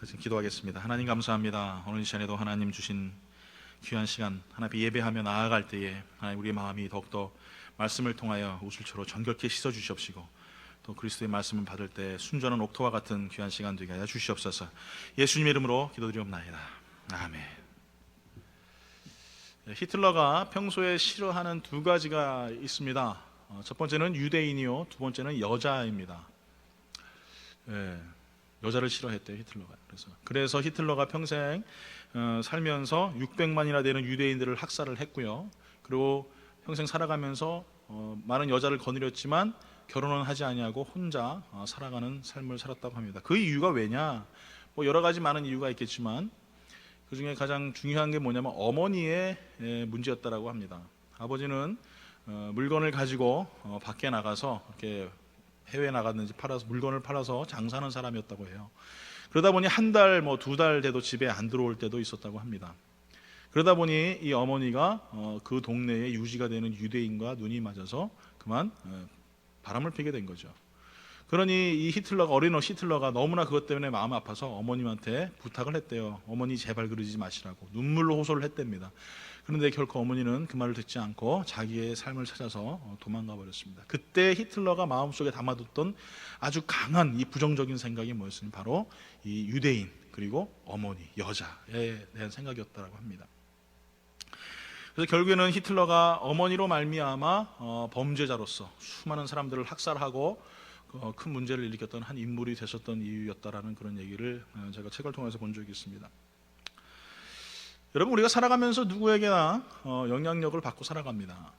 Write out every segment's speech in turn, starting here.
같이 기도하겠습니다. 하나님 감사합니다. 오늘 이 시간에도 하나님 주신 귀한 시간, 하나님 예배하며 나아갈 때에 하나님 우리의 마음이 더욱더 말씀을 통하여 우슬처럼 정결케 씻어 주시옵시고, 또 그리스도의 말씀을 받을 때 순전한 옥토와 같은 귀한 시간 되게 하여 주시옵소서. 예수님 이름으로 기도드리옵나이다. 아멘. 히틀러가 평소에 싫어하는 두 가지가 있습니다. 첫 번째는 유대인이요, 두 번째는 여자입니다. 여자를 싫어했대요, 히틀러가. 그래서 히틀러가 평생 살면서 600만이나 되는 유대인들을 학살을 했고요. 그리고 평생 살아가면서 많은 여자를 거느렸지만 결혼은 하지 아니하고 혼자 살아가는 삶을 살았다고 합니다. 그 이유가 왜냐? 뭐 여러 가지 많은 이유가 있겠지만 그 중에 가장 중요한 게 뭐냐면 어머니의 문제였다라고 합니다. 아버지는 물건을 가지고 밖에 나가서 이렇게 해외에 나갔는지 팔아서 물건을 팔아서 장사하는 사람이었다고 해요. 그러다 보니 한 달, 두 달 돼도 집에 안 들어올 때도 있었다고 합니다. 그러다 보니 이 어머니가 그 동네에 유지가 되는 유대인과 눈이 맞아서 그만 바람을 피게 된 거죠. 그러니 이 어린 히틀러가 너무나 그것 때문에 마음 아파서 어머님한테 부탁을 했대요. 어머니 제발 그러지 마시라고 눈물로 호소를 했답니다. 그런데 결코 어머니는 그 말을 듣지 않고 자기의 삶을 찾아서 도망가 버렸습니다. 그때 히틀러가 마음속에 담아뒀던 아주 강한 이 부정적인 생각이 뭐였으니 바로 이 유대인 그리고 어머니, 여자에 대한 생각이었다고 합니다. 그래서 결국에는 히틀러가 어머니로 말미암아 범죄자로서 수많은 사람들을 학살하고 큰 문제를 일으켰던 한 인물이 되셨던 이유였다라는 그런 얘기를 제가 책을 통해서 본 적이 있습니다. 여러분, 우리가 살아가면서 누구에게나 영향력을 받고 살아갑니다.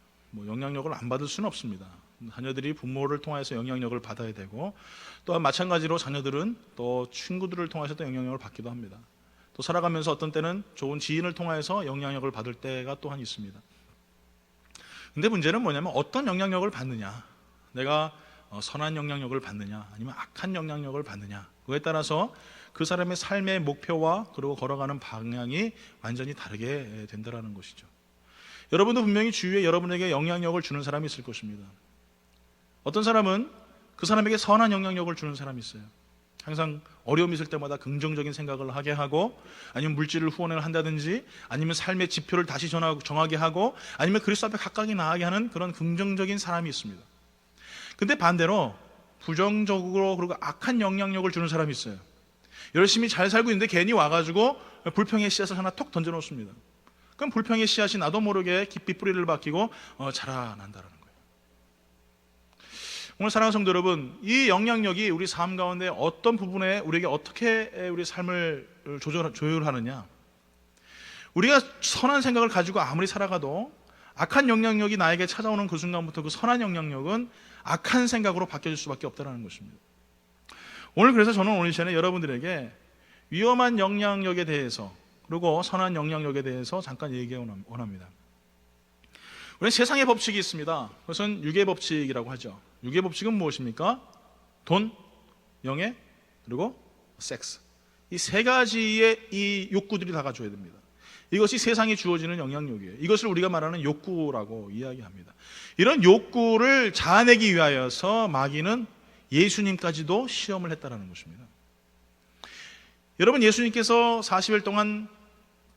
영향력을 안 받을 수는 없습니다. 자녀들이 부모를 통해서 영향력을 받아야 되고, 또한 마찬가지로 자녀들은 또 친구들을 통해서 또 영향력을 받기도 합니다. 또 살아가면서 어떤 때는 좋은 지인을 통해서 영향력을 받을 때가 또한 있습니다. 근데 문제는 뭐냐면 어떤 영향력을 받느냐, 내가 선한 영향력을 받느냐 아니면 악한 영향력을 받느냐, 그거에 따라서 그 사람의 삶의 목표와 그리고 걸어가는 방향이 완전히 다르게 된다는 것이죠. 여러분도 분명히 주위에 여러분에게 영향력을 주는 사람이 있을 것입니다. 어떤 사람은 그 사람에게 선한 영향력을 주는 사람이 있어요. 항상 어려움이 있을 때마다 긍정적인 생각을 하게 하고, 아니면 물질을 후원을 한다든지, 아니면 삶의 지표를 다시 정하게 하고, 아니면 그리스도 앞에 가까이 나아가게 하는 그런 긍정적인 사람이 있습니다. 근데 반대로 부정적으로 그리고 악한 영향력을 주는 사람이 있어요. 열심히 잘 살고 있는데 괜히 와가지고 불평의 씨앗을 하나 톡 던져놓습니다. 그럼 불평의 씨앗이 나도 모르게 깊이 뿌리를 박히고 자라난다는 거예요. 오늘 사랑하는 성도 여러분, 이 영향력이 우리 삶 가운데 어떤 부분에 우리에게 어떻게 우리 삶을 조율하느냐, 우리가 선한 생각을 가지고 아무리 살아가도 악한 영향력이 나에게 찾아오는 그 순간부터 그 선한 영향력은 악한 생각으로 바뀌어질 수밖에 없다는 것입니다. 오늘 그래서 저는 오늘 시간에 여러분들에게 위험한 영향력에 대해서 그리고 선한 영향력에 대해서 잠깐 얘기해 원합니다. 우리는 세상의 법칙이 있습니다. 그것은 유괴 법칙이라고 하죠. 유괴 법칙은 무엇입니까? 돈, 명예, 그리고 섹스. 이 세 가지의 이 욕구들이 다 갖춰야 됩니다. 이것이 세상에 주어지는 영향력이에요. 이것을 우리가 말하는 욕구라고 이야기합니다. 이런 욕구를 자아내기 위하여서 마귀는 예수님까지도 시험을 했다는 것입니다. 여러분, 예수님께서 40일 동안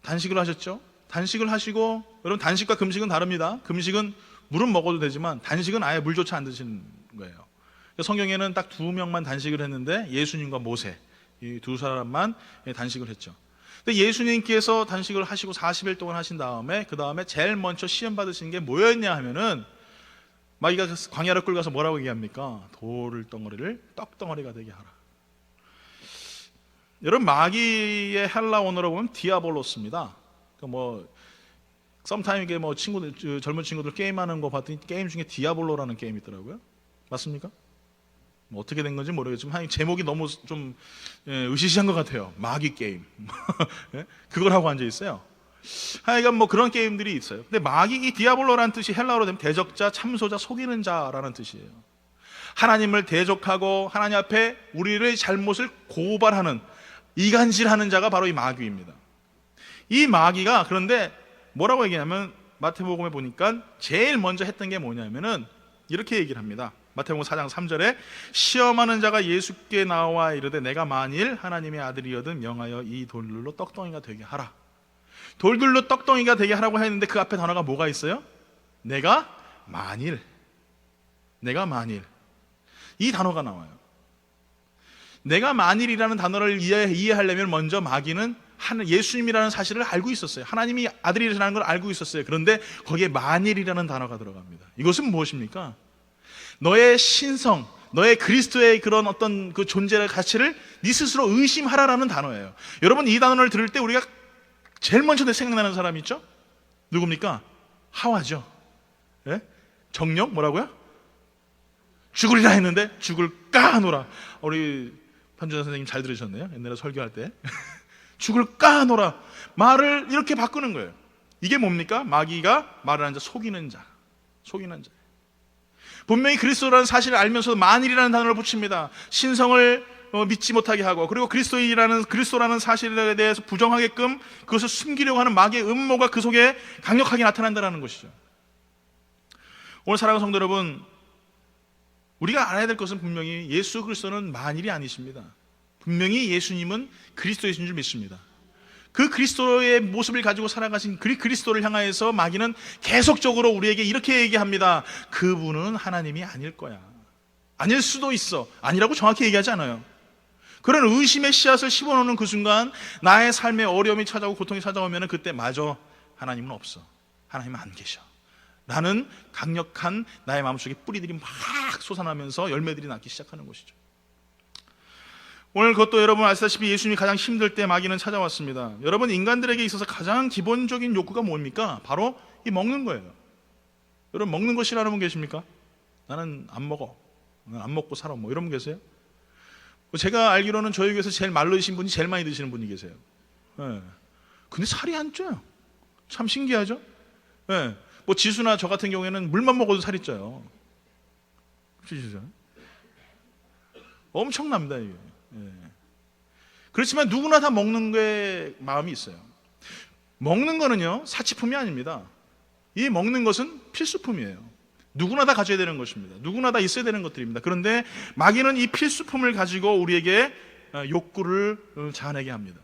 단식을 하셨죠? 단식을 하시고, 여러분, 단식과 금식은 다릅니다. 금식은 물은 먹어도 되지만 단식은 아예 물조차 안 드시는 거예요. 성경에는 딱 2명만 단식을 했는데 예수님과 모세, 이 두 사람만 단식을 했죠. 근데 예수님께서 단식을 하시고 40일 동안 하신 다음에 그 다음에 제일 먼저 시험 받으신 게 뭐였냐 하면은, 마귀가 광야를 끌고 가서 뭐라고 얘기합니까? 돌을 덩어리를 떡덩어리가 되게 하라. 여러분, 마귀의 헬라 원어로 보면 디아볼로스입니다. 썸타임 이게 친구들, 젊은 친구들 게임하는 거 봤더니 게임 중에 디아볼로라는 게임이 있더라고요. 맞습니까? 어떻게 된 건지 모르겠지만 제목이 너무 좀 으시시한 것 같아요. 마귀 게임. 그걸 하고 앉아 있어요. 하여간 그런 게임들이 있어요. 근데 마귀, 이 디아볼로라는 뜻이 헬라어로 되면 대적자, 참소자, 속이는 자라는 뜻이에요. 하나님을 대적하고 하나님 앞에 우리의 잘못을 고발하는, 이간질하는 자가 바로 이 마귀입니다. 이 마귀가 그런데 뭐라고 얘기하냐면, 마태복음에 보니까 제일 먼저 했던 게 뭐냐면은 이렇게 얘기를 합니다. 마태복음 4장 3절에 시험하는 자가 예수께 나와 이르되 내가 만일 하나님의 아들이거든 명하여 이 돌들로 떡덩이가 되게 하라. 돌들로 떡덩이가 되게 하라고 했는데 그 앞에 단어가 뭐가 있어요? 내가 만일. 이 단어가 나와요. 내가 만일이라는 단어를 이해하려면 먼저 마귀는 예수님이라는 사실을 알고 있었어요. 하나님이 아들이라는 걸 알고 있었어요. 그런데 거기에 만일이라는 단어가 들어갑니다. 이것은 무엇입니까? 너의 신성, 너의 그리스도의 그런 어떤 그 존재의 가치를 네 스스로 의심하라라는 단어예요. 여러분, 이 단어를 들을 때 우리가 제일 먼저 생각나는 사람이 있죠? 누굽니까? 하와죠. 예? 정령 뭐라고요? 죽으리라 했는데 죽을 까노라. 우리 판주자 선생님 잘 들으셨네요. 옛날에 설교할 때 죽을 까노라 말을 이렇게 바꾸는 거예요. 이게 뭡니까? 마귀가 말을 하는 자, 속이는 자. 분명히 그리스도라는 사실을 알면서도 만일이라는 단어를 붙입니다. 신성을 믿지 못하게 하고, 그리고 그리스도라는 사실에 대해서 부정하게끔 그것을 숨기려고 하는 마귀의 음모가 그 속에 강력하게 나타난다는 것이죠. 오늘 사랑하는 성도 여러분, 우리가 알아야 될 것은 분명히 예수 그리스도는 만일이 아니십니다. 분명히 예수님은 그리스도이신 줄 믿습니다. 그 그리스도의 모습을 가지고 살아가신 그리스도를 향하여서 마귀는 계속적으로 우리에게 이렇게 얘기합니다. 그분은 하나님이 아닐 거야. 아닐 수도 있어. 아니라고 정확히 얘기하지 않아요. 그런 의심의 씨앗을 심어놓는 그 순간 나의 삶에 어려움이 찾아오고 고통이 찾아오면 그때 마저 하나님은 없어. 하나님은 안 계셔. 라는 강력한 나의 마음속에 뿌리들이 막 솟아나면서 열매들이 낳기 시작하는 것이죠. 오늘 그것도 여러분 아시다시피 예수님이 가장 힘들 때 마귀는 찾아왔습니다. 여러분, 인간들에게 있어서 가장 기본적인 욕구가 뭡니까? 바로 이 먹는 거예요. 여러분, 먹는 거 싫어하는 분 계십니까? 나는 안 먹어. 나는 안 먹고 살아. 뭐 이런 분 계세요? 제가 알기로는 저희 교회에서 제일 말로 드신 분이 제일 많이 드시는 분이 계세요. 네. 근데 살이 안 쪄요. 참 신기하죠? 네. 뭐 지수나 저 같은 경우에는 물만 먹어도 살이 쪄요. 그렇죠? 엄청납니다, 이게. 네. 그렇지만 누구나 다 먹는 게 마음이 있어요. 먹는 거는요, 사치품이 아닙니다. 이 먹는 것은 필수품이에요. 누구나 다 가져야 되는 것입니다. 누구나 다 있어야 되는 것들입니다. 그런데 마귀는 이 필수품을 가지고 우리에게 욕구를 자아내게 합니다.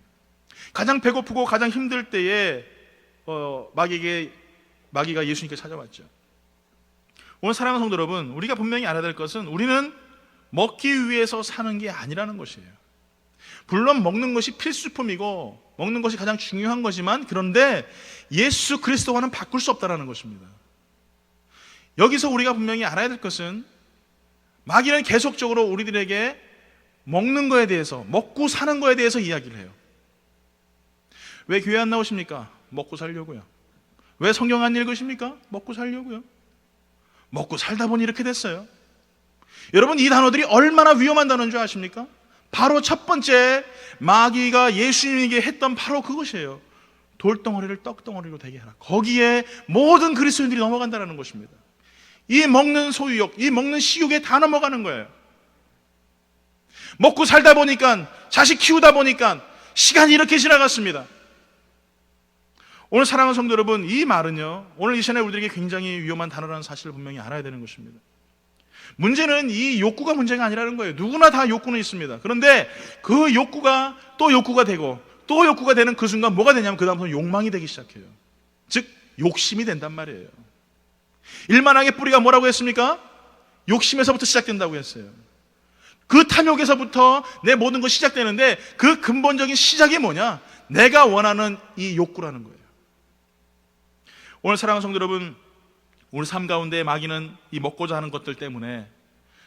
가장 배고프고 가장 힘들 때에 마귀가 예수님께 찾아왔죠. 오늘 사랑하는 성도 여러분, 우리가 분명히 알아야 될 것은 우리는 먹기 위해서 사는 게 아니라는 것이에요. 물론 먹는 것이 필수품이고 먹는 것이 가장 중요한 거지만, 그런데 예수 그리스도와는 바꿀 수 없다는 것입니다. 여기서 우리가 분명히 알아야 될 것은 마귀는 계속적으로 우리들에게 먹는 거에 대해서, 먹고 사는 거에 대해서 이야기를 해요. 왜 교회 안 나오십니까? 먹고 살려고요. 왜 성경 안 읽으십니까? 먹고 살려고요. 먹고 살다 보니 이렇게 됐어요. 여러분, 이 단어들이 얼마나 위험한 단어인 줄 아십니까? 바로 첫 번째 마귀가 예수님에게 했던 바로 그것이에요. 돌덩어리를 떡덩어리로 되게 하라. 거기에 모든 그리스도인들이 넘어간다는 것입니다. 이 먹는 소유욕, 이 먹는 식욕에 다 넘어가는 거예요. 먹고 살다 보니까, 자식 키우다 보니까 시간이 이렇게 지나갔습니다. 오늘 사랑하는 성도 여러분, 이 말은요, 오늘 이 시간에 우리들에게 굉장히 위험한 단어라는 사실을 분명히 알아야 되는 것입니다. 문제는 이 욕구가 문제가 아니라는 거예요. 누구나 다 욕구는 있습니다. 그런데 그 욕구가 또 욕구가 되고 또 욕구가 되는 그 순간 뭐가 되냐면 그 다음부터 욕망이 되기 시작해요. 즉 욕심이 된단 말이에요. 일만하게 뿌리가 뭐라고 했습니까? 욕심에서부터 시작된다고 했어요. 그 탐욕에서부터 내 모든 것이 시작되는데 그 근본적인 시작이 뭐냐? 내가 원하는 이 욕구라는 거예요. 오늘 사랑하는 성도 여러분, 우리 삶 가운데 마귀는 이 먹고자 하는 것들 때문에,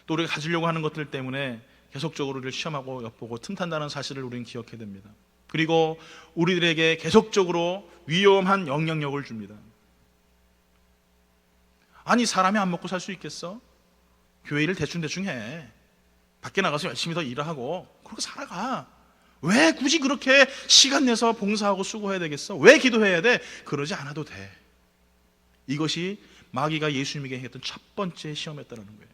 또 우리가 가지려고 하는 것들 때문에 계속적으로 우리를 시험하고 엿보고 틈탄다는 사실을 우리는 기억해야 됩니다. 그리고 우리들에게 계속적으로 위험한 영향력을 줍니다. 아니, 사람이 안 먹고 살 수 있겠어? 교회 일을 대충 해. 밖에 나가서 열심히 더 일을 하고 그렇게 살아가. 왜 굳이 그렇게 시간 내서 봉사하고 수고해야 되겠어? 왜 기도해야 돼? 그러지 않아도 돼. 이것이 마귀가 예수님에게 했던 첫 번째 시험이었다는 거예요.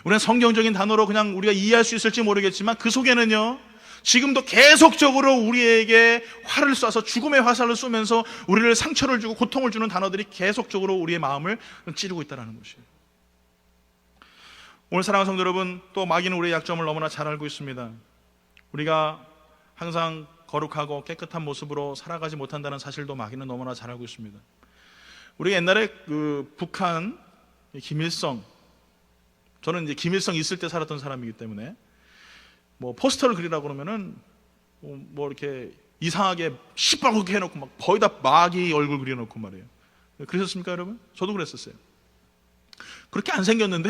우리는 성경적인 단어로 그냥 우리가 이해할 수 있을지 모르겠지만 그 속에는요, 지금도 계속적으로 우리에게 화를 쏴서 죽음의 화살을 쏘면서 우리를 상처를 주고 고통을 주는 단어들이 계속적으로 우리의 마음을 찌르고 있다는 것이에요. 오늘 사랑하는 성도 여러분, 또 마귀는 우리의 약점을 너무나 잘 알고 있습니다. 우리가 항상 거룩하고 깨끗한 모습으로 살아가지 못한다는 사실도 마귀는 너무나 잘 알고 있습니다. 우리 옛날에 북한 김일성, 저는 이제 김일성 있을 때 살았던 사람이기 때문에 뭐 포스터를 그리라고 그러면은 뭐 이렇게 이상하게 시뻘겋게 해놓고 막 거의 다 마귀 얼굴 그려놓고 말이에요. 그러셨습니까, 여러분? 저도 그랬었어요. 그렇게 안 생겼는데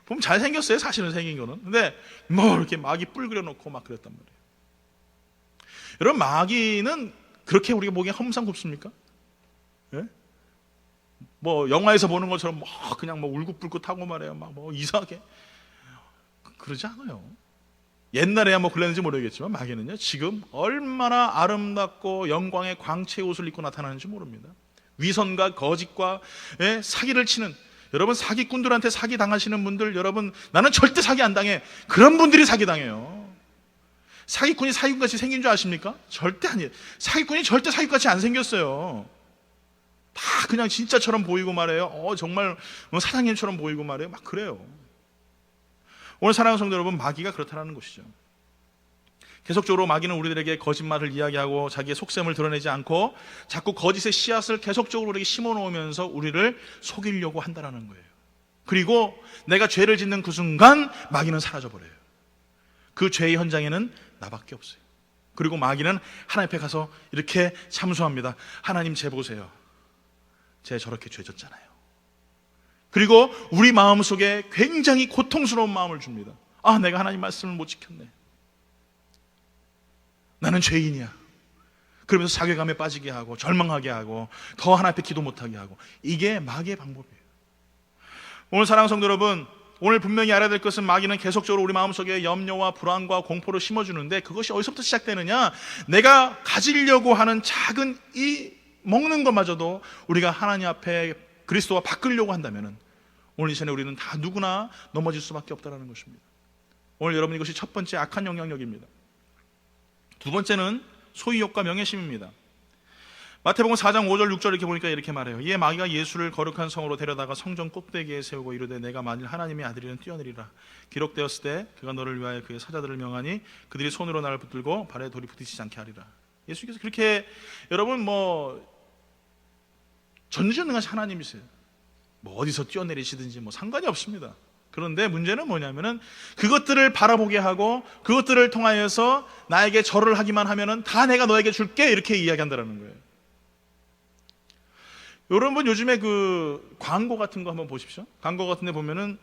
보면 잘 생겼어요, 사실은 생긴 거는. 근데 뭐 이렇게 마귀 뿔 그려놓고 막 그랬단 말이에요. 여러분, 마귀는 그렇게 우리가 보기에 험상궂습니까? 예? 뭐 영화에서 보는 것처럼 막 그냥 뭐 울긋불긋하고 말이에요, 막 뭐 이상하게 그러지 않아요. 옛날에야 뭐 그랬는지 모르겠지만 마귀는요, 지금 얼마나 아름답고 영광의 광채의 옷을 입고 나타나는지 모릅니다. 위선과 거짓과 사기를 치는, 여러분 사기꾼들한테 사기 당하시는 분들, 여러분 나는 절대 사기 안 당해, 그런 분들이 사기 당해요. 사기꾼이 사기꾼같이 생긴 줄 아십니까? 절대 아니에요. 사기꾼이 절대 사기꾼같이 안 생겼어요. 다 그냥 진짜처럼 보이고 말해요. 정말 사장님처럼 보이고 말해요. 막 그래요. 오늘 사랑하는 성도 여러분, 마귀가 그렇다는 것이죠. 계속적으로 마귀는 우리들에게 거짓말을 이야기하고 자기의 속셈을 드러내지 않고 자꾸 거짓의 씨앗을 계속적으로 우리에게 심어놓으면서 우리를 속이려고 한다는 거예요. 그리고 내가 죄를 짓는 그 순간 마귀는 사라져버려요. 그 죄의 현장에는 나밖에 없어요. 그리고 마귀는 하나님 앞에 가서 이렇게 참소합니다. 하나님, 제 보세요. 제 저렇게 죄졌잖아요. 그리고 우리 마음속에 굉장히 고통스러운 마음을 줍니다. 내가 하나님 말씀을 못 지켰네. 나는 죄인이야. 그러면서 자괴감에 빠지게 하고 절망하게 하고 더 하나님 앞에 기도 못하게 하고, 이게 마귀의 방법이에요. 오늘 사랑하는 성도 여러분, 오늘 분명히 알아야 될 것은 마귀는 계속적으로 우리 마음속에 염려와 불안과 공포를 심어주는데, 그것이 어디서부터 시작되느냐? 내가 가지려고 하는 작은 이 먹는 것마저도 우리가 하나님 앞에 그리스도와 바꾸려고 한다면 오늘 이 시간에 우리는 다 누구나 넘어질 수밖에 없다는 것입니다. 오늘 여러분, 이것이 첫 번째 악한 영향력입니다. 두 번째는 소유욕과 명예심입니다. 마태복음 4장 5절 6절 이렇게 보니까 이렇게 말해요. 이에 마귀가 예수를 거룩한 성으로 데려다가 성전 꼭대기에 세우고 이르되 내가 만일 하나님의 아들이면 뛰어내리라. 기록되었을 때 그가 너를 위하여 그의 사자들을 명하니 그들이 손으로 나를 붙들고 발에 돌이 부딪히지 않게 하리라. 예수께서 그렇게, 여러분 전지전능하신 하나님이세요. 어디서 뛰어내리시든지 상관이 없습니다. 그런데 문제는 뭐냐면은 그것들을 바라보게 하고 그것들을 통하여서 나에게 절을 하기만 하면은 다 내가 너에게 줄게, 이렇게 이야기한다는 거예요. 여러분, 요즘에 그 광고 같은 거 한번 보십시오. 광고 같은 데 보면은,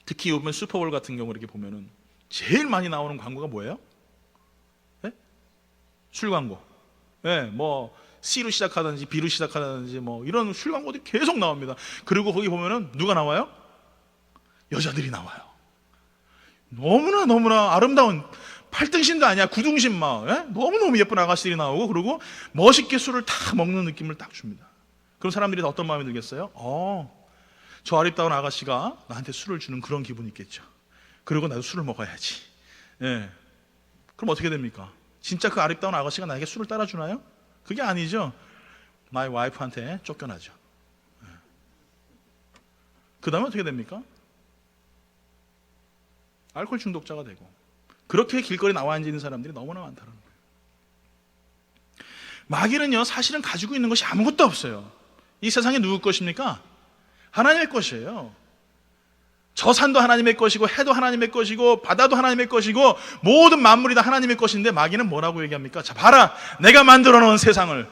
특히 요번 슈퍼볼 같은 경우 이렇게 보면은 제일 많이 나오는 광고가 뭐예요? 네? 술 광고. 네, C로 시작하든지 B로 시작하든지 이런 술 광고들이 계속 나옵니다. 그리고 거기 보면은 누가 나와요? 여자들이 나와요. 너무나 아름다운, 8등신도 아니야, 9등신 너무너무 예쁜 아가씨들이 나오고, 그리고 멋있게 술을 딱 먹는 느낌을 딱 줍니다. 그럼 사람들이 어떤 마음이 들겠어요? 저 아름다운 아가씨가 나한테 술을 주는 그런 기분이 있겠죠. 그리고 나도 술을 먹어야지. 그럼 어떻게 됩니까? 진짜 그 아름다운 아가씨가 나에게 술을 따라주나요? 그게 아니죠. 나의 와이프한테 쫓겨나죠. 그 다음에 어떻게 됩니까? 알코올 중독자가 되고, 그렇게 길거리 나와 앉는 사람들이 너무나 많다는 거예요. 마귀는요, 사실은 가지고 있는 것이 아무것도 없어요. 이 세상에 누구 것입니까? 하나님의 것이에요. 저 산도 하나님의 것이고, 해도 하나님의 것이고, 바다도 하나님의 것이고, 모든 만물이 다 하나님의 것인데, 마귀는 뭐라고 얘기합니까? 자, 봐라, 내가 만들어 놓은 세상을,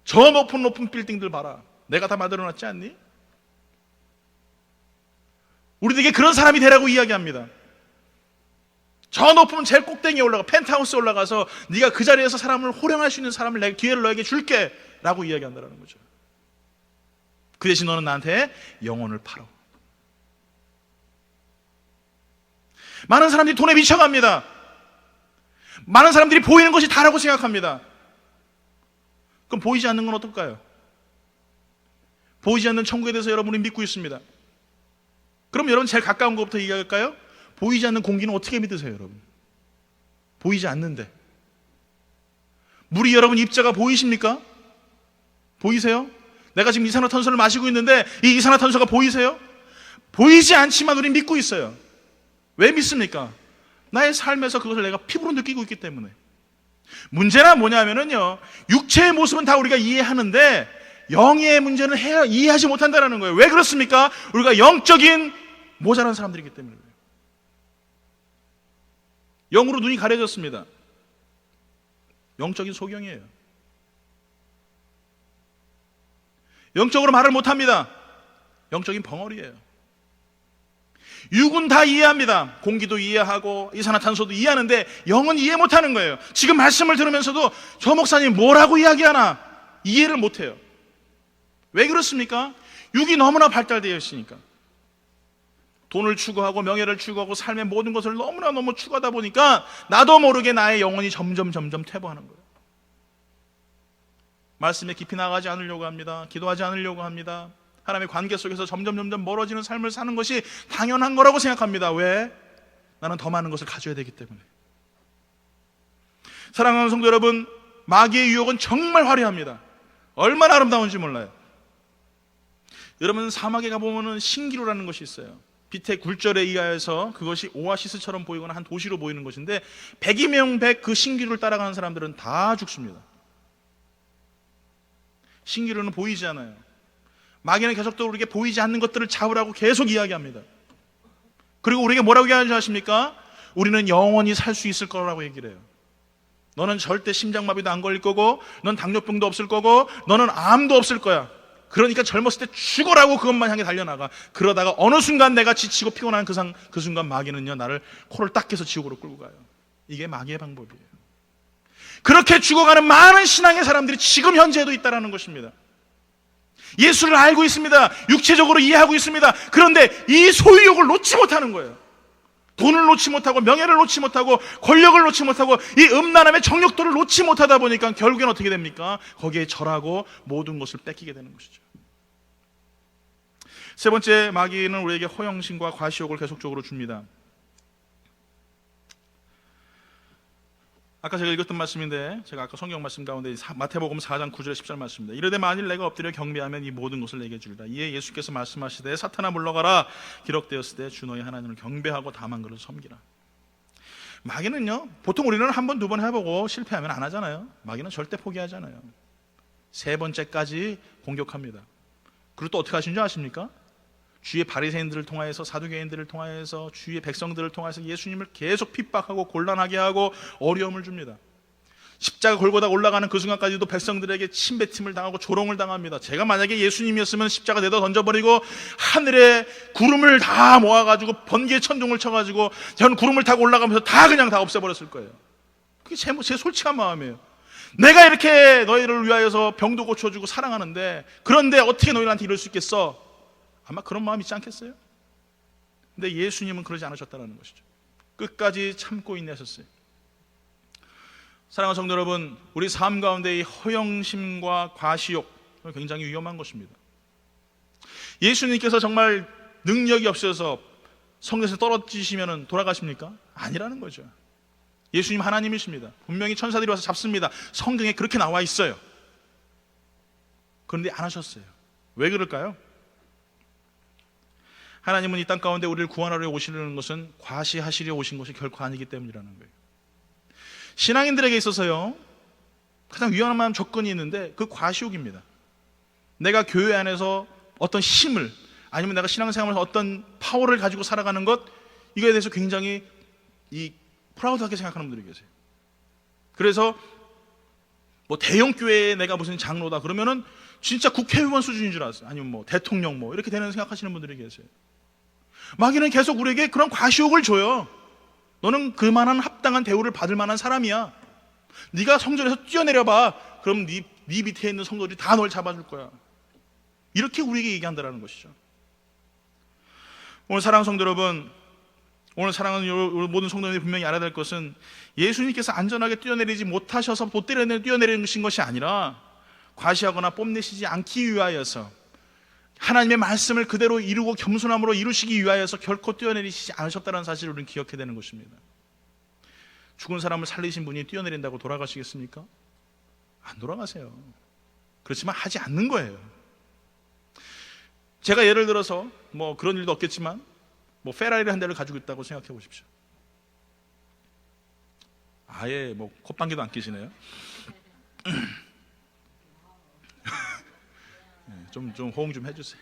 저 높은 빌딩들 봐라, 내가 다 만들어 놨지 않니? 우리에게 그런 사람이 되라고 이야기합니다. 저 높은 제일 꼭대기에 올라가, 펜트하우스에 올라가서 네가 그 자리에서 사람을 호령할 수 있는 사람을 내가 기회를 너에게 줄게 라고 이야기한다는 거죠. 그 대신 너는 나한테 영혼을 팔아. 많은 사람들이 돈에 미쳐갑니다. 많은 사람들이 보이는 것이 다라고 생각합니다. 그럼 보이지 않는 건 어떨까요? 보이지 않는 천국에 대해서 여러분이 믿고 있습니다. 그럼 여러분, 제일 가까운 것부터 얘기할까요? 보이지 않는 공기는 어떻게 믿으세요, 여러분? 보이지 않는데. 물이 여러분 입자가 보이십니까? 보이세요? 내가 지금 이산화탄소를 마시고 있는데 이 이산화탄소가 보이세요? 보이지 않지만 우리는 믿고 있어요. 왜 믿습니까? 나의 삶에서 그것을 내가 피부로 느끼고 있기 때문에. 문제는 뭐냐면요, 육체의 모습은 다 우리가 이해하는데 영의 문제는 이해하지 못한다는 거예요. 왜 그렇습니까? 우리가 영적인 모자란 사람들이기 때문에 그래요. 영으로 눈이 가려졌습니다. 영적인 소경이에요. 영적으로 말을 못합니다. 영적인 벙어리예요. 육은 다 이해합니다. 공기도 이해하고 이산화탄소도 이해하는데 영은 이해 못하는 거예요. 지금 말씀을 들으면서도 저 목사님 뭐라고 이야기하나 이해를 못해요. 왜 그렇습니까? 육이 너무나 발달되어 있으니까. 돈을 추구하고 명예를 추구하고 삶의 모든 것을 너무 추구하다 보니까 나도 모르게 나의 영혼이 점점 퇴보하는 거예요. 말씀에 깊이 나가지 않으려고 합니다. 기도하지 않으려고 합니다. 하나님의 관계 속에서 점점 멀어지는 삶을 사는 것이 당연한 거라고 생각합니다. 왜? 나는 더 많은 것을 가져야 되기 때문에. 사랑하는 성도 여러분, 마귀의 유혹은 정말 화려합니다. 얼마나 아름다운지 몰라요. 여러분, 사막에 가보면 신기루라는 것이 있어요. 빛의 굴절에 의하여서 그것이 오아시스처럼 보이거나 한 도시로 보이는 것인데 100이면 100 그 신기루를 따라가는 사람들은 다 죽습니다. 신기루는 보이지 않아요. 마귀는 계속적으로 우리에게 보이지 않는 것들을 잡으라고 계속 이야기합니다. 그리고 우리에게 뭐라고 이야기하지 않습니까? 우리는 영원히 살 수 있을 거라고 얘기를 해요. 너는 절대 심장마비도 안 걸릴 거고, 넌 당뇨병도 없을 거고, 너는 암도 없을 거야. 그러니까 젊었을 때 죽어라고 그것만 향해 달려나가. 그러다가 어느 순간 내가 지치고 피곤한 그 순간 마귀는요, 나를 코를 딱 깨서 지옥으로 끌고 가요. 이게 마귀의 방법이에요. 그렇게 죽어가는 많은 신앙의 사람들이 지금 현재에도 있다는 것입니다. 예수를 알고 있습니다. 육체적으로 이해하고 있습니다. 그런데 이 소유욕을 놓지 못하는 거예요. 돈을 놓지 못하고 명예를 놓지 못하고 권력을 놓지 못하고 이 음란함의 정욕도를 놓지 못하다 보니까 결국엔 어떻게 됩니까? 거기에 절하고 모든 것을 뺏기게 되는 것이죠. 세 번째, 마귀는 우리에게 허영심과 과시욕을 계속적으로 줍니다. 아까 제가 읽었던 말씀인데, 제가 아까 성경 말씀 가운데 마태복음 4장 9절에 10절 말씀입니다. 이르되 만일 내가 엎드려 경배하면 이 모든 것을 내게 주리라. 이에 예수께서 말씀하시되 사탄아 물러가라. 기록되었을 때 주 너희 하나님을 경배하고 다만 그를 섬기라. 마귀는요, 보통 우리는 한 번, 두 번 해보고 실패하면 안 하잖아요. 마귀는 절대 포기하잖아요. 세 번째까지 공격합니다. 그리고 또 어떻게 하신 줄 아십니까? 주의 바리새인들을 통하여서, 사두개인들을 통하여서, 주의 백성들을 통해서 예수님을 계속 핍박하고 곤란하게 하고 어려움을 줍니다. 십자가 골고다 올라가는 그 순간까지도 백성들에게 침뱉음을 당하고 조롱을 당합니다. 제가 만약에 예수님이었으면 십자가 내다 던져버리고 하늘에 구름을 다 모아가지고 번개의 천둥을 쳐가지고 저는 구름을 타고 올라가면서 그냥 다 없애버렸을 거예요. 그게 제 솔직한 마음이에요. 내가 이렇게 너희를 위하여서 병도 고쳐주고 사랑하는데, 그런데 어떻게 너희한테 이럴 수 있겠어? 아마 그런 마음이 있지 않겠어요? 근데 예수님은 그러지 않으셨다는 것이죠. 끝까지 참고 인내하셨어요. 사랑하는 성도 여러분, 우리 삶 가운데 이 허영심과 과시욕, 굉장히 위험한 것입니다. 예수님께서 정말 능력이 없어서 성전에서 떨어지시면 돌아가십니까? 아니라는 거죠. 예수님 하나님이십니다. 분명히 천사들이 와서 잡습니다. 성경에 그렇게 나와 있어요. 그런데 안 하셨어요. 왜 그럴까요? 하나님은 이 땅 가운데 우리를 구원하려 오시려는 것은 과시하시려 오신 것이 결코 아니기 때문이라는 거예요. 신앙인들에게 있어서요, 가장 위험한 조건이 있는데 그 과시욕입니다. 내가 교회 안에서 어떤 힘을, 아니면 내가 신앙생활에서 어떤 파워를 가지고 살아가는 것, 이거에 대해서 굉장히 프라우드하게 생각하는 분들이 계세요. 그래서 뭐 대형 교회에 내가 무슨 장로다 그러면은 진짜 국회의원 수준인 줄 알았어요. 아니면 뭐 대통령 뭐 이렇게 되는 생각하시는 분들이 계세요. 마귀는 계속 우리에게 그런 과시욕을 줘요. 너는 그만한 합당한 대우를 받을 만한 사람이야. 네가 성전에서 뛰어내려봐. 그럼 네 밑에 있는 성도들이 다 널 잡아줄 거야. 이렇게 우리에게 얘기한다는 것이죠. 오늘 사랑하는 성도 여러분, 오늘 사랑하는 모든 성도님이 분명히 알아야 될 것은, 예수님께서 안전하게 뛰어내리지 못하셔서 못 뛰어내리신 것이 아니라 과시하거나 뽐내시지 않기 위하여서, 하나님의 말씀을 그대로 이루고 겸손함으로 이루시기 위하여서 결코 뛰어내리시지 않으셨다는 사실을 우리는 기억해야 되는 것입니다. 죽은 사람을 살리신 분이 뛰어내린다고 돌아가시겠습니까? 안 돌아가세요. 그렇지만 하지 않는 거예요. 제가 예를 들어서 뭐 그런 일도 없겠지만 뭐 페라리를 한 대를 가지고 있다고 생각해 보십시오. 아예 뭐 콧방귀도 안 끼시네요. 좀 호응 좀 해주세요.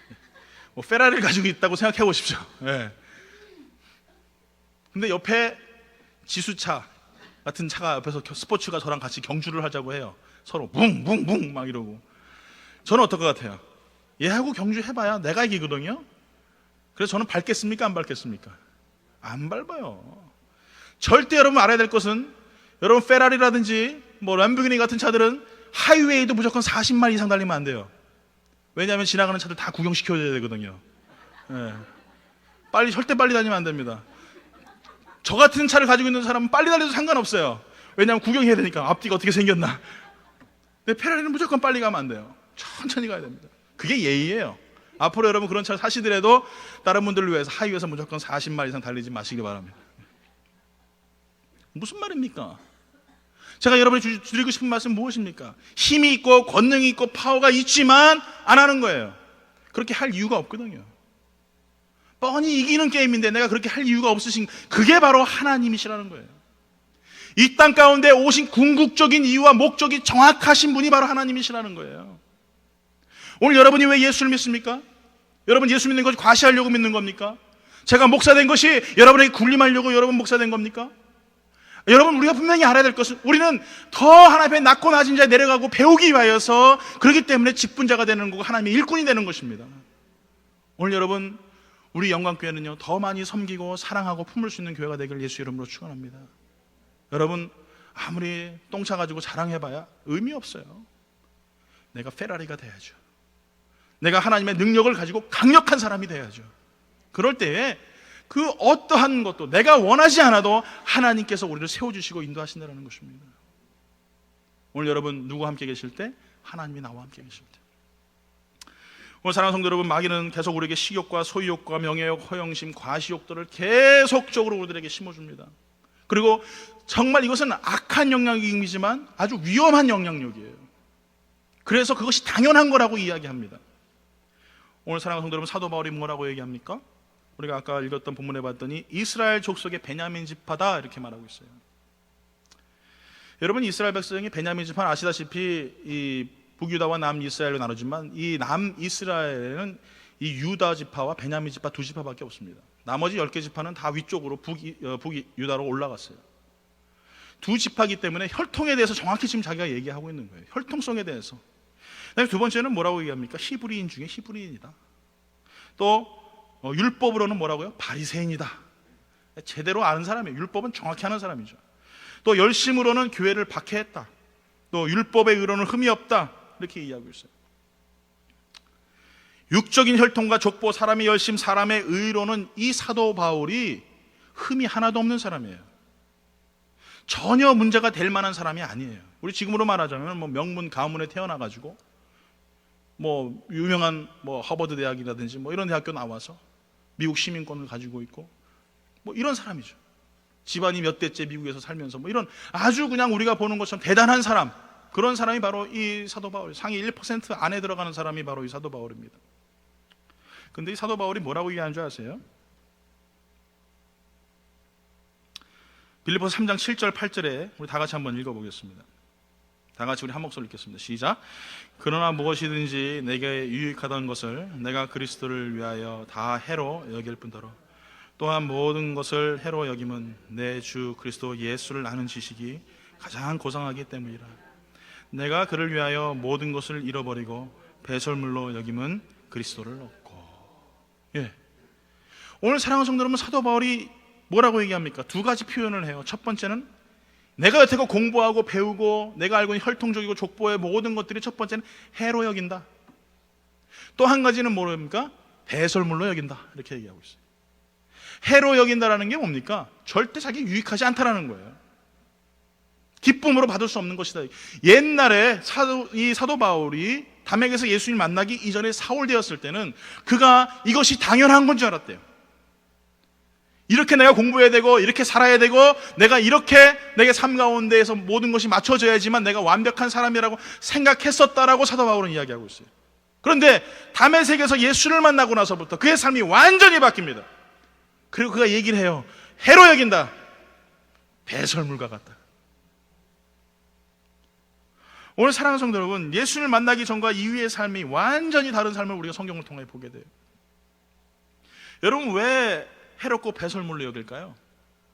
뭐 페라리를 가지고 있다고 생각해 보십시오. 네. 근데 옆에 지수차 같은 차가 옆에서 스포츠가 저랑 같이 경주를 하자고 해요. 서로 붕붕붕 막 이러고. 저는 어떨 것 같아요? 얘하고 경주 해봐야 내가 이기거든요. 그래서 저는 밟겠습니까? 안 밟겠습니까? 안 밟아요. 절대 여러분 알아야 될 것은, 여러분 페라리라든지 뭐 람보르기니 같은 차들은 하이웨이도 무조건 40마일 이상 달리면 안 돼요. 왜냐하면 지나가는 차들 다 구경시켜줘야 되거든요. 네. 절대 빨리 다니면 안 됩니다. 저 같은 차를 가지고 있는 사람은 빨리 달려도 상관없어요. 왜냐하면 구경해야 되니까. 앞뒤가 어떻게 생겼나. 근데 페라리는 무조건 빨리 가면 안 돼요. 천천히 가야 됩니다. 그게 예의예요. 앞으로 여러분 그런 차를 사시더라도 다른 분들을 위해서 하이웨이에서 무조건 40마일 이상 달리지 마시기 바랍니다. 무슨 말입니까? 제가 여러분이 드리고 싶은 말씀 무엇입니까? 힘이 있고 권능이 있고 파워가 있지만 안 하는 거예요. 그렇게 할 이유가 없거든요. 뻔히 이기는 게임인데 내가 그렇게 할 이유가 없으신, 그게 바로 하나님이시라는 거예요. 이 땅 가운데 오신 궁극적인 이유와 목적이 정확하신 분이 바로 하나님이시라는 거예요. 오늘 여러분이 왜 예수를 믿습니까? 여러분 예수 믿는 것이 과시하려고 믿는 겁니까? 제가 목사 된 것이 여러분에게 군림하려고 여러분 목사 된 겁니까? 여러분, 우리가 분명히 알아야 될 것은, 우리는 더 하나님 앞에 낮고 낮은 자에 내려가고 배우기 위하여서, 그렇기 때문에 직분자가 되는 거고 하나님의 일꾼이 되는 것입니다. 오늘 여러분, 우리 영광교회는요, 더 많이 섬기고 사랑하고 품을 수 있는 교회가 되길 예수 이름으로 축원합니다. 여러분, 아무리 똥차 가지고 자랑해봐야 의미 없어요. 내가 페라리가 돼야죠. 내가 하나님의 능력을 가지고 강력한 사람이 돼야죠. 그럴 때에 그 어떠한 것도 내가 원하지 않아도 하나님께서 우리를 세워주시고 인도하신다는 것입니다. 오늘 여러분 누구와 함께 계실 때? 하나님이 나와 함께 계실 때. 오늘 사랑하는 성도 여러분, 마귀는 계속 우리에게 식욕과 소유욕과 명예욕, 허영심, 과시욕들을 계속적으로 우리들에게 심어줍니다. 그리고 정말 이것은 악한 영향력이지만 아주 위험한 영향력이에요. 그래서 그것이 당연한 거라고 이야기합니다. 오늘 사랑하는 성도 여러분, 사도 바울이 뭐라고 얘기합니까? 우리가 아까 읽었던 본문에 봤더니 이스라엘 족속의 베냐민 지파다 이렇게 말하고 있어요. 여러분, 이스라엘 백성이 베냐민 지파는 아시다시피 이 북유다와 남이스라엘로 나누지만 이 남이스라엘은 이 유다 지파와 베냐민 지파 두 지파밖에 없습니다. 나머지 10개 지파는 다 위쪽으로 북유다로 올라갔어요. 두 지파이기 때문에 혈통에 대해서 정확히 지금 자기가 얘기하고 있는 거예요. 혈통성에 대해서. 두 번째는 뭐라고 얘기합니까? 히브리인 중에 히브리인이다. 또 율법으로는 뭐라고요? 바리새인이다. 제대로 아는 사람이에요. 율법은 정확히 아는 사람이죠. 또 열심으로는 교회를 박해했다. 또 율법의 의로는 흠이 없다. 이렇게 이야기하고 있어요. 육적인 혈통과 족보, 사람의 열심, 사람의 의로는 이 사도 바울이 흠이 하나도 없는 사람이에요. 전혀 문제가 될 만한 사람이 아니에요. 우리 지금으로 말하자면 뭐 명문 가문에 태어나가지고 뭐 유명한 뭐 하버드 대학이라든지 뭐 이런 대학교 나와서 미국 시민권을 가지고 있고 뭐 이런 사람이죠. 집안이 몇 대째 미국에서 살면서 뭐 이런 아주 그냥 우리가 보는 것처럼 대단한 사람, 그런 사람이 바로 이 사도 바울, 상위 1% 안에 들어가는 사람이 바로 이 사도 바울입니다. 근데 이 사도 바울이 뭐라고 얘기하는 줄 아세요? 빌립보서 3장 7절 8절에 우리 다 같이 한번 읽어보겠습니다. 다 같이 우리 한 목소리 읽겠습니다. 시작. 그러나 무엇이든지 내게 유익하던 것을 내가 그리스도를 위하여 다 해로 여길 뿐더러 또한 모든 것을 해로 여김은 내 주 그리스도 예수를 아는 지식이 가장 고상하기 때문이라. 내가 그를 위하여 모든 것을 잃어버리고 배설물로 여김은 그리스도를 얻고. 예. 오늘 사랑하는 성도 여러분, 사도 바울이 뭐라고 얘기합니까? 두 가지 표현을 해요. 첫 번째는 내가 여태껏 공부하고 배우고 내가 알고 있는 혈통적이고 족보의 모든 것들이 첫 번째는 해로 여긴다. 또 한 가지는 뭐랍니까? 배설물로 여긴다. 이렇게 얘기하고 있어요. 해로 여긴다라는 게 뭡니까? 절대 자기 유익하지 않다라는 거예요. 기쁨으로 받을 수 없는 것이다. 옛날에 이 사도 바울이 담에게서 예수님 만나기 이전에 사울 되었을 때는 그가 이것이 당연한 건 줄 알았대요. 이렇게 내가 공부해야 되고 이렇게 살아야 되고 내가 이렇게 내게 삶 가운데에서 모든 것이 맞춰져야지만 내가 완벽한 사람이라고 생각했었다라고 사도 바울은 이야기하고 있어요. 그런데 다메섹에서 예수를 만나고 나서부터 그의 삶이 완전히 바뀝니다. 그리고 그가 얘기를 해요. 해로 여긴다. 배설물과 같다. 오늘 사랑하는 성도 여러분, 예수를 만나기 전과 이후의 삶이 완전히 다른 삶을 우리가 성경을 통해 보게 돼요. 여러분, 왜 해롭고 배설물로 여길까요?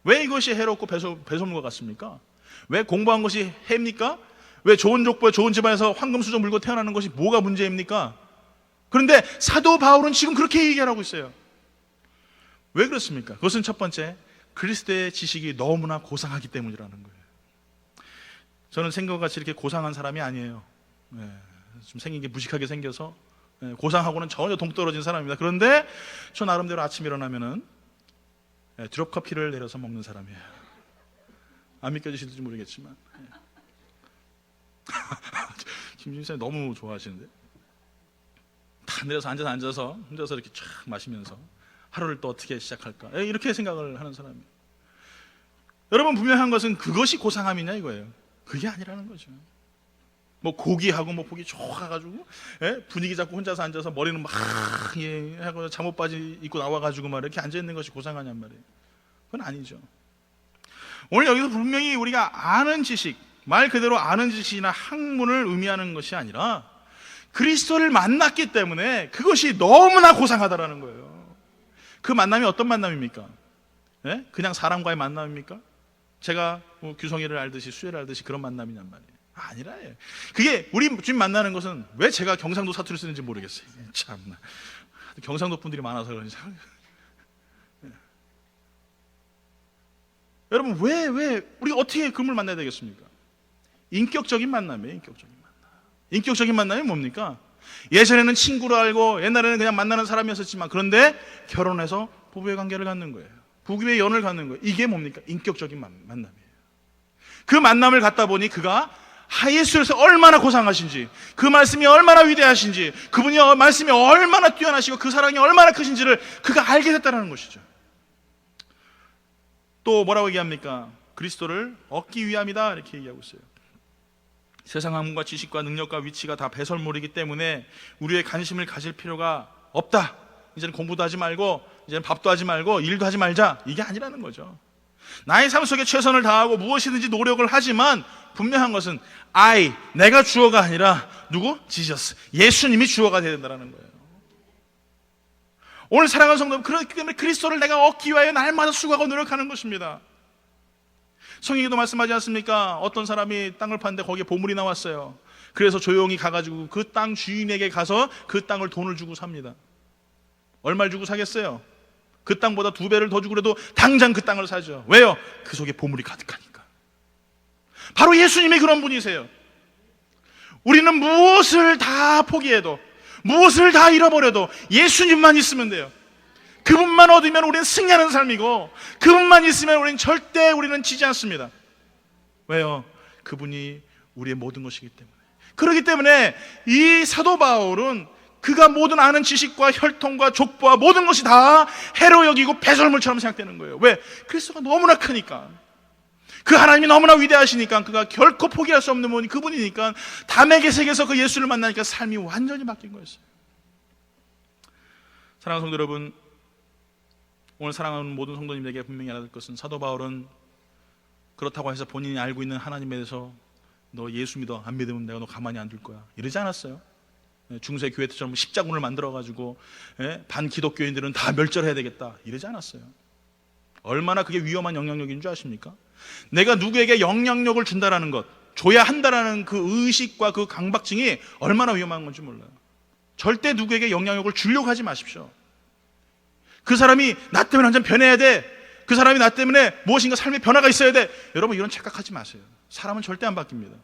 왜 이것이 해롭고 배설물과 같습니까? 왜 공부한 것이 해입니까? 왜 좋은 족보에 좋은 집안에서 황금수저 물고 태어나는 것이 뭐가 문제입니까? 그런데 사도 바울은 지금 그렇게 얘기하고 있어요. 왜 그렇습니까? 그것은 첫 번째, 그리스도의 지식이 너무나 고상하기 때문이라는 거예요. 저는 생각같이 이렇게 고상한 사람이 아니에요. 좀 생긴 게 무식하게 생겨서 고상하고는 전혀 동떨어진 사람입니다. 그런데 저 나름대로 아침 일어나면은 드롭 커피를 내려서 먹는 사람이에요. 안 믿겨지실지 모르겠지만 김준희 선생님 너무 좋아하시는데, 다 내려서 앉아서 혼자서 이렇게 쫙 마시면서 하루를 또 어떻게 시작할까, 이렇게 생각을 하는 사람이에요. 여러분, 분명한 것은 그것이 고상함이냐 이거예요. 그게 아니라는 거죠. 뭐 고기하고 뭐 보기 좋아가지고 분위기 잡고 혼자서 앉아서 머리는 막 하고 잠옷 바지 입고 나와가지고 막 이렇게 앉아 있는 것이 고상하냔 말이에요. 그건 아니죠. 오늘 여기서 분명히 우리가 아는 지식, 말 그대로 아는 지식이나 학문을 의미하는 것이 아니라 그리스도를 만났기 때문에 그것이 너무나 고상하다라는 거예요. 그 만남이 어떤 만남입니까? 그냥 사람과의 만남입니까? 제가 뭐 규성이를 알듯이 수혜를 알듯이 그런 만남이냔 말이에요. 아니라, 그게 우리 주님 만나는 것은, 왜 제가 경상도 사투리 쓰는지 모르겠어요. 참나, 경상도 분들이 많아서 그런지. 여러분, 왜 우리가 어떻게 그분을 만나야 되겠습니까? 인격적인 만남이에요. 인격적인 만남이 뭡니까? 예전에는 친구로 알고 옛날에는 그냥 만나는 사람이었었지만, 그런데 결혼해서 부부의 관계를 갖는 거예요. 부부의 연을 갖는 거예요. 이게 뭡니까? 인격적인 만남이에요. 그 만남을 갖다 보니 그가 예수에서 얼마나 고상하신지, 그 말씀이 얼마나 위대하신지, 그분이 말씀이 얼마나 뛰어나시고 그 사랑이 얼마나 크신지를 그가 알게 됐다는 것이죠. 또 뭐라고 얘기합니까? 그리스도를 얻기 위함이다, 이렇게 얘기하고 있어요. 세상 학문과 지식과 능력과 위치가 다 배설물이기 때문에 우리의 관심을 가질 필요가 없다. 이제는 공부도 하지 말고, 이제는 밥도 하지 말고, 일도 하지 말자, 이게 아니라는 거죠. 나의 삶 속에 최선을 다하고 무엇이든지 노력을 하지만 분명한 것은 내가 주어가 아니라 누구? 지저스, 예수님이 주어가 되어야 된다는 거예요. 오늘 사랑하는 성도 여러분, 그렇기 때문에 그리스도를 내가 얻기 위하여 날마다 수고하고 노력하는 것입니다. 성경에도 말씀하지 않습니까? 어떤 사람이 땅을 파는데 거기에 보물이 나왔어요. 그래서 조용히 가가지고 그 땅 주인에게 가서 그 땅을 돈을 주고 삽니다. 얼마를 주고 사겠어요? 그 땅보다 2배를 더 주고 그래도 당장 그 땅을 사죠. 왜요? 그 속에 보물이 가득하니까. 바로 예수님이 그런 분이세요. 우리는 무엇을 다 포기해도, 무엇을 다 잃어버려도 예수님만 있으면 돼요. 그분만 얻으면 우리는 승리하는 삶이고, 그분만 있으면 우리는 지지 않습니다. 왜요? 그분이 우리의 모든 것이기 때문에. 그렇기 때문에 이 사도 바울은 그가 모든 아는 지식과 혈통과 족보와 모든 것이 다 해로 여기고 배설물처럼 생각되는 거예요. 왜? 그리스도가 너무나 크니까, 그 하나님이 너무나 위대하시니까, 그가 결코 포기할 수 없는 분이 그분이니까, 다메섹에서 그 예수를 만나니까 삶이 완전히 바뀐 거였어요. 사랑하는 성도 여러분, 오늘 사랑하는 모든 성도님에게 분명히 알아야 될 것은, 사도 바울은 그렇다고 해서 본인이 알고 있는 하나님에 대해서 너 예수 믿어, 안 믿으면 내가 너 가만히 안 둘 거야, 이러지 않았어요. 중세 교회 때처럼 십자군을 만들어가지고 반기독교인들은 다 멸절해야 되겠다, 이러지 않았어요. 얼마나 그게 위험한 영향력인 줄 아십니까? 내가 누구에게 영향력을 준다라는 것, 줘야 한다라는 그 의식과 그 강박증이 얼마나 위험한 건지 몰라요. 절대 누구에게 영향력을 주려고 하지 마십시오. 그 사람이 나 때문에 완전 변해야 돼, 그 사람이 나 때문에 무엇인가 삶의 변화가 있어야 돼, 여러분 이런 착각하지 마세요. 사람은 절대 안 바뀝니다.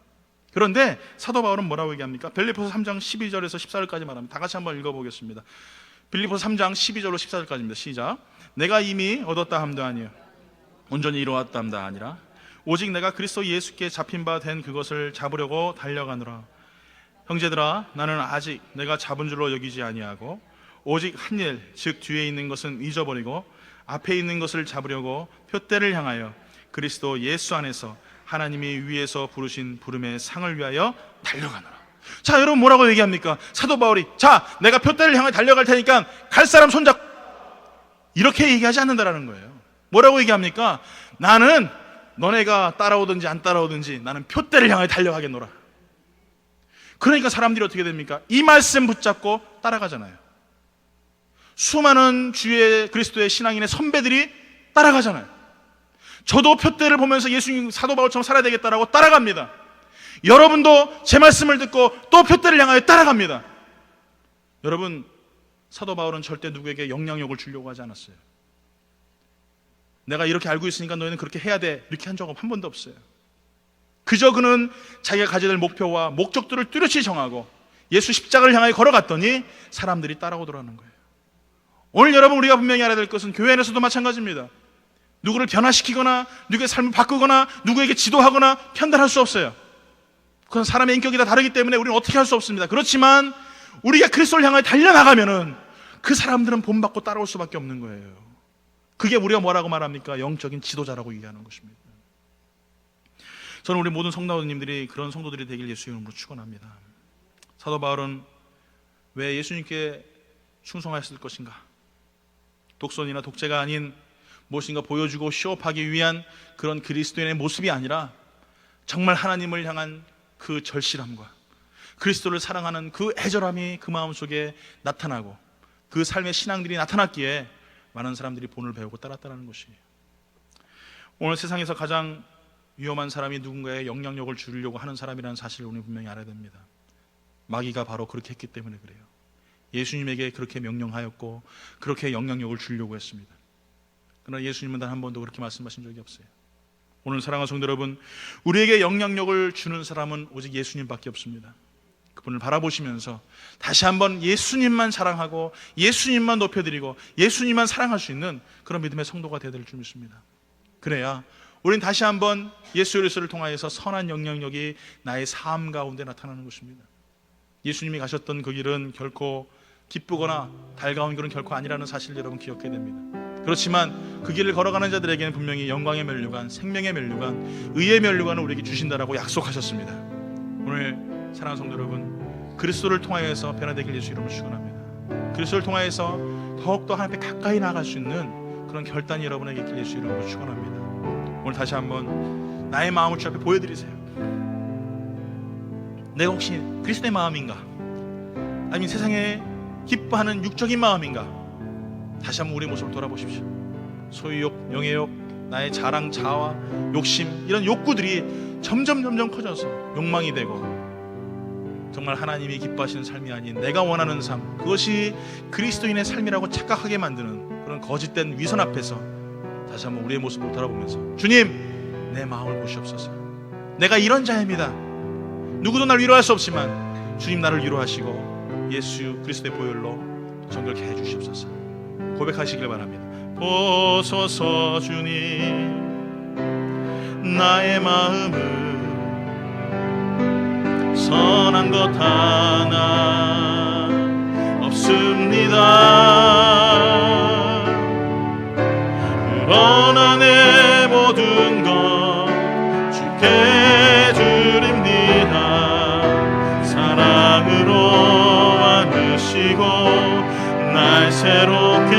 그런데 사도 바울은 뭐라고 얘기합니까? 빌립보서 3장 12절에서 14절까지 말합니다. 다 같이 한번 읽어보겠습니다. 빌립보서 3장 12절로 14절까지입니다. 시작. 내가 이미 얻었다 함도 아니요 온전히 이루었다 함도 아니라 오직 내가 그리스도 예수께 잡힌 바 된 그것을 잡으려고 달려가노라. 형제들아, 나는 아직 내가 잡은 줄로 여기지 아니하고 오직 한 일, 즉 뒤에 있는 것은 잊어버리고 앞에 있는 것을 잡으려고 표대를 향하여 그리스도 예수 안에서 하나님이 위에서 부르신 부름의 상을 위하여 달려가노라. 자, 여러분 뭐라고 얘기합니까? 사도 바울이 자, 내가 표대를 향해 달려갈 테니까 갈 사람 손잡고, 이렇게 얘기하지 않는다라는 거예요. 뭐라고 얘기합니까? 나는 너네가 따라오든지 안 따라오든지 나는 표대를 향해 달려가겠노라. 그러니까 사람들이 어떻게 됩니까? 이 말씀 붙잡고 따라가잖아요. 수많은 주의 그리스도의 신앙인의 선배들이 따라가잖아요. 저도 표대를 보면서 예수님 사도 바울처럼 살아야 되겠다라고 따라갑니다. 여러분도 제 말씀을 듣고 또 표대를 향하여 따라갑니다. 여러분, 사도 바울은 절대 누구에게 영향력을 주려고 하지 않았어요. 내가 이렇게 알고 있으니까 너희는 그렇게 해야 돼, 이렇게 한 적은 한 번도 없어요. 그저 그는 자기가 가져야 될 목표와 목적들을 뚜렷이 정하고 예수 십자가를 향하여 걸어갔더니 사람들이 따라오더라는 거예요. 오늘 여러분, 우리가 분명히 알아야 될 것은 교회 안에서도 마찬가지입니다. 누구를 변화시키거나 누구의 삶을 바꾸거나 누구에게 지도하거나 편달할 수 없어요. 그건 사람의 인격이 다 다르기 때문에 우리는 어떻게 할 수 없습니다. 그렇지만 우리가 그리스도를 향하여 달려나가면은 그 사람들은 본받고 따라올 수밖에 없는 거예요. 그게 우리가 뭐라고 말합니까? 영적인 지도자라고 얘기하는 것입니다. 저는 우리 모든 성도님들이 그런 성도들이 되길 예수의 이름으로 축원합니다. 사도 바울은 왜 예수님께 충성하였을 것인가? 독선이나 독재가 아닌 무엇인가 보여주고 쇼업하기 위한 그런 그리스도인의 모습이 아니라 정말 하나님을 향한 그 절실함과 그리스도를 사랑하는 그 애절함이 그 마음속에 나타나고 그 삶의 신앙들이 나타났기에 많은 사람들이 본을 배우고 따랐다는 것이에요. 오늘 세상에서 가장 위험한 사람이 누군가의 영향력을 주려고 하는 사람이라는 사실을 우리 분명히 알아야 됩니다. 마귀가 바로 그렇게 했기 때문에 그래요. 예수님에게 그렇게 명령하였고 그렇게 영향력을 주려고 했습니다. 그러나 예수님은 단 한 번도 그렇게 말씀하신 적이 없어요. 오늘 사랑하는 성도 여러분, 우리에게 영향력을 주는 사람은 오직 예수님밖에 없습니다. 그분을 바라보시면서 다시 한번 예수님만 사랑하고 예수님만 높여드리고 예수님만 사랑할 수 있는 그런 믿음의 성도가 되어야 될 줄 믿습니다. 그래야 우린 다시 한번 예수 그리스도를 통하여서 선한 영향력이 나의 삶 가운데 나타나는 것입니다. 예수님이 가셨던 그 길은 결코 기쁘거나 달가운 길은 결코 아니라는 사실을 여러분 기억해야 됩니다. 그렇지만 그 길을 걸어가는 자들에게는 분명히 영광의 면류관, 생명의 면류관, 의의 면류관을 우리에게 주신다라고 약속하셨습니다. 오늘 사랑하는 성도 여러분, 그리스도를 통하여서 변화되길 예수 이름으로 축원합니다. 그리스도를 통하여서 더욱더 하나님 앞에 가까이 나아갈 수 있는 그런 결단이 여러분에게 있길 예수 이름으로 축원합니다. 오늘 다시 한번 나의 마음을 주 앞에 보여드리세요. 내가 혹시 그리스도의 마음인가? 아니면 세상에 기뻐하는 육적인 마음인가? 다시 한번 우리의 모습을 돌아보십시오. 소유욕, 명예욕, 나의 자랑, 자아, 욕심, 이런 욕구들이 점점 커져서 욕망이 되고 정말 하나님이 기뻐하시는 삶이 아닌 내가 원하는 삶, 그것이 그리스도인의 삶이라고 착각하게 만드는 그런 거짓된 위선 앞에서 다시 한번 우리의 모습을 돌아보면서 주님, 내 마음을 보시옵소서. 내가 이런 자입니다. 누구도 날 위로할 수 없지만 주님 나를 위로하시고 예수 그리스도의 보혈로 정결케 해주시옵소서. 고백하시길 바랍니다. 보소서 주님, 나의 마음을 선한 것 하나 없습니다. 그러나 내 모든 것 주께 드립니다. 사랑으로 안으시고 날 새롭게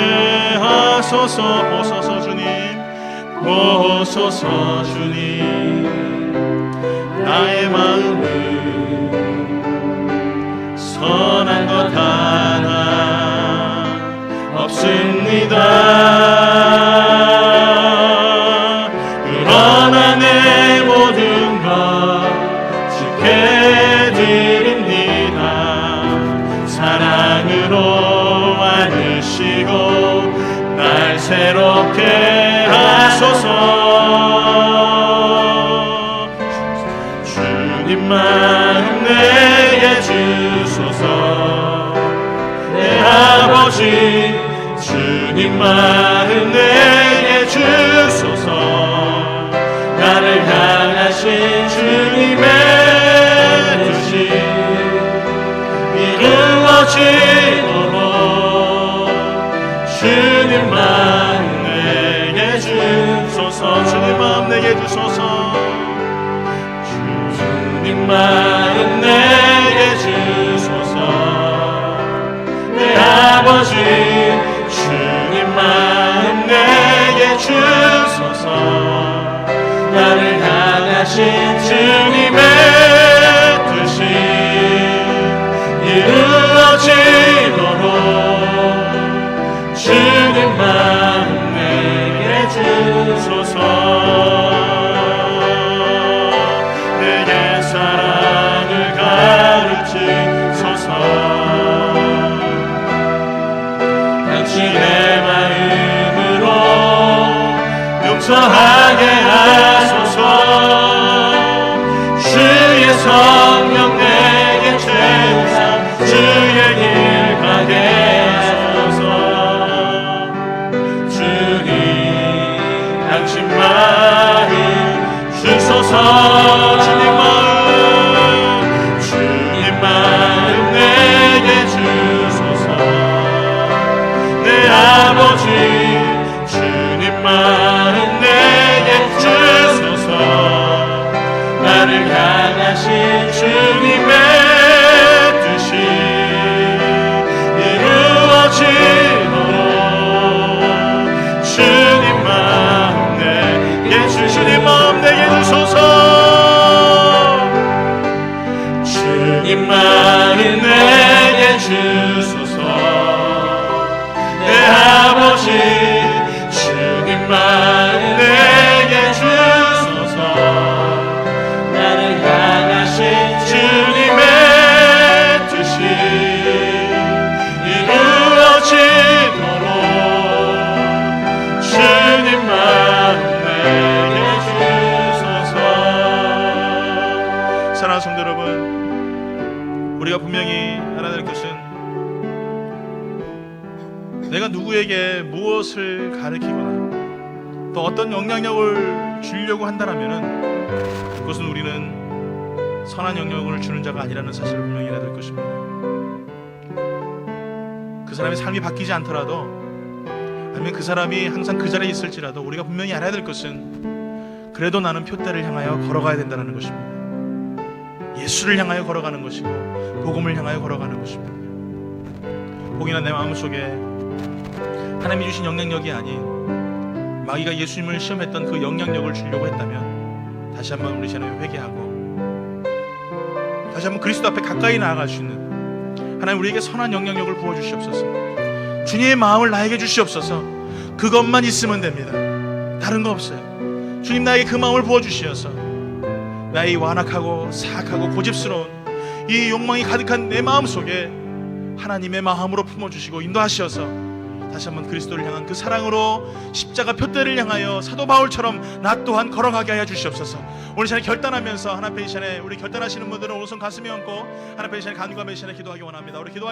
하소서. 보소서 주님, 보소서 주님, 나의 마음을 선한 것 하나 없습니다. 그러나 내 모든 것 주께 드립니다. 사랑으로 안으시고 날 새롭게 하소서. 주님 마음 내게 주소서. 내 아버지, 주님 마음 내게 주소서. 나를 향하신 주님의 뜻이 이루어지도록 주님 마음 내게 주소서. 주님 마음 내게 주소서. 주님 마음 내게 향하신 주님의 뜻이 이루어지도록 주님만 내게 주소서. 내게 사랑을 가르치소서. 당신의 마음으로 용서하게 하소서. 주의 성령 내게 채우사 주의 길 가게 하소서. 주님 당신 마음 주소서. 주님 마음 내게 주소서. 내 아버지 주님 마음 내게 주소서. 나를 향하신 주님의 뜻이 이루어지도록 주님 마음 내게 주님 마음 내게 주소서. 주님 마음 내게 주소서. 내 아버지 주님 마음 내게 주소서. 나를 향하신 주님의 뜻이 이루어지도록 주님 마음 내게 주소서. 사랑하는 성도 여러분, 우리가 분명히 알아야 될 것은 내가 누구에게 무엇을 가르치거나 또 어떤 영향력을 주려고 한다면 그것은 우리는 선한 영향을 주는 자가 아니라는 사실을 분명히 알아야 될 것입니다. 그 사람의 삶이 바뀌지 않더라도 아니면 그 사람이 항상 그 자리에 있을지라도 우리가 분명히 알아야 될 것은 그래도 나는 표대를 향하여 걸어가야 된다는 것입니다. 예수를 향하여 걸어가는 것이고 복음을 향하여 걸어가는 것입니다. 혹이나 내 마음속에 하나님이 주신 영향력이 아닌 마귀가 예수님을 시험했던 그 영향력을 주려고 했다면 다시 한번 우리 자녀 회개하고 다시 한번 그리스도 앞에 가까이 나아갈 수 있는 하나님 우리에게 선한 영향력을 부어주시옵소서. 주님의 마음을 나에게 주시옵소서. 그것만 있으면 됩니다. 다른 거 없어요. 주님 나에게 그 마음을 부어주시어서 나의 완악하고 사악하고 고집스러운 이 욕망이 가득한 내 마음속에 하나님의 마음으로 품어주시고 인도하시어서 다시 한번 그리스도를 향한 그 사랑으로 십자가 표대를 향하여 사도 바울처럼 나 또한 걸어가게 하여 주시옵소서. 오늘 시간에 결단하면서 하나님 앞에 이 시간에 우리 결단하시는 분들은 오른손 가슴에 얹고 하나님 앞에 이 시간에 간구하며 이 시간에 기도하기 원합니다. 우리 기도하기